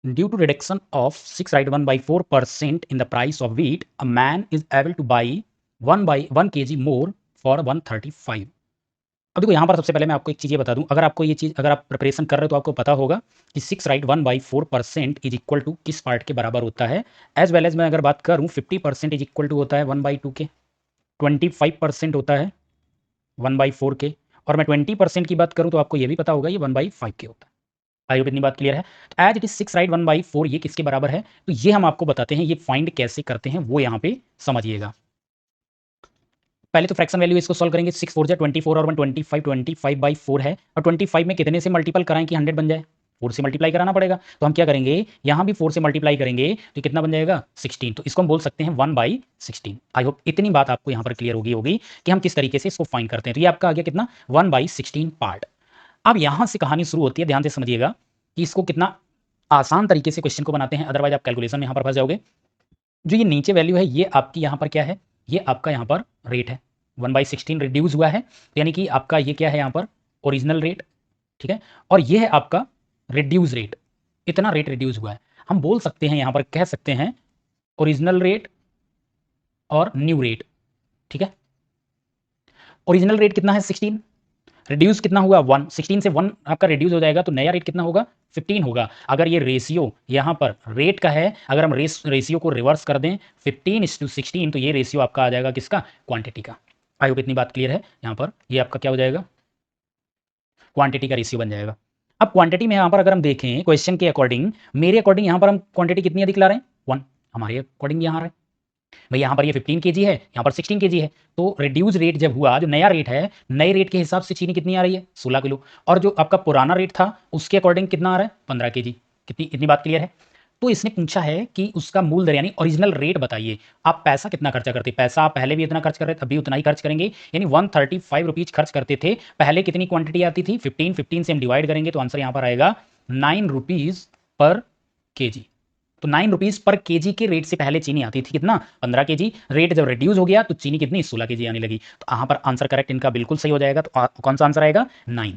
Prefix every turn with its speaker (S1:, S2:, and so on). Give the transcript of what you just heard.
S1: Due to reduction of 6 right 1/4% in the price of wheat, a man is able to buy 1 kg more for 135। अब देखो यहाँ पर सबसे पहले मैं आपको एक चीज़ ये बता दूं, अगर आपको ये चीज़ अगर आप प्रिपरेशन कर रहे हो तो आपको पता होगा कि 6 राइट 1/4% इज इक्वल टू किस पार्ट के बराबर होता है। एज वेल एज मैं अगर बात करूँ 50% इज इक्वल टू होता है 1/2 के, 25% होता है 1/4 के, और मैं 20% की बात करूँ तो आपको ये भी पता होगा ये 1/5 के होता है। आई होप इतनी बात क्लियर है। तो एज इट इज 6 राइट 1/4 ये किसके बराबर है, तो ये हम आपको बताते हैं, ये फाइंड कैसे करते हैं वो यहाँ पे समझिएगा। पहले तो फ्रैक्शन वैल्यू इसको सॉल्व करेंगे, 6 4 जा 24 और 1 25, 25/4 है, और 25 में कितने से मल्टीपल कराएं कि 100 बन जाए, 4 से मल्टीप्लाई कराना पड़ेगा। तो हम क्या करेंगे, यहाँ भी 4 से मल्टीप्लाई करेंगे तो कितना बन जाएगा 16, तो इसको हम बोल सकते हैं 1/16। आई होप इतनी बात आपको यहाँ पर क्लियर होगी कि हम किस तरीके से इसको फाइंड करते हैं। तो ये आपका आ गया कितना 1/16 पार्ट। अब यहाँ से कहानी शुरू होती है, ध्यान से समझिएगा कि इसको कितना आसान तरीके से क्वेश्चन को बनाते हैं, अदरवाइज आप कैलकुलेशन में यहाँ पर फंस जाओगे। जो ये नीचे वैल्यू है ये आपकी यहाँ पर क्या है, ये आपका यहाँ पर रेट है, 1/16 रिड्यूस हुआ है, यानी कि आपका ये क्या है यहाँ पर ओरिजिनल रेट, ठीक है, और ये है आपका रिड्यूस रेट, इतना रेट रिड्यूस हुआ है। हम बोल सकते हैं यहाँ पर कह सकते हैं ओरिजिनल रेट और न्यू रेट, ठीक है। ओरिजिनल रेट कितना है 16, रिड्यूस कितना हुआ 1, 16 से 1 आपका रिड्यूस हो जाएगा तो नया रेट कितना होगा 15 होगा। अगर ये रेशियो यहाँ पर रेट का है, अगर हम रेशियो को रिवर्स कर दें 15:16 तो ये रेशियो आपका आ जाएगा किसका, क्वांटिटी का। आई होप इतनी बात क्लियर है। यहाँ पर ये आपका क्या हो जाएगा, क्वांटिटी का रेशियो बन जाएगा। अब क्वांटिटी में यहाँ पर अगर हम देखें क्वेश्चन के अकॉर्डिंग, मेरे अकॉर्डिंग यहाँ पर हम क्वांटिटी कितनी अधिक ला रहे हैं 1, हमारे अकॉर्डिंग यहाँ आ रहा है भाई, यहाँ पर ये 15 केजी है, यहाँ पर 16 केजी है, तो रिड्यूस रेट जब हुआ, जो नया रेट है, नए रेट के हिसाब से चीनी कितनी आ रही है 16 किलो, और जो आपका पुराना रेट था उसके अकॉर्डिंग कितना आ रहा है 15 केजी। कितनी, इतनी बात क्लियर है। तो इसने पूछा है कि उसका मूल दर यानी ओरिजिनल रेट बताइए, आप पैसा कितना खर्चा करते, पैसा आप पहले भी इतना खर्च कर रहे थे अभी उतना ही खर्च करेंगे, यानी 135 रुपीज खर्च करते थे पहले, कितनी क्वांटिटी आती थी 15, 15 से हम डिवाइड करेंगे तो आंसर यहाँ पर आएगा 9 रुपीज पर केजी। तो 9 रुपीज पर केजी के रेट से पहले चीनी आती थी कितना 15 केजी, रेट जब रिड्यूस हो गया तो चीनी कितनी 16 केजी आने लगी। तो यहाँ पर आंसर करेक्ट इनका बिल्कुल सही हो जाएगा, तो कौन सा आंसर आएगा 9।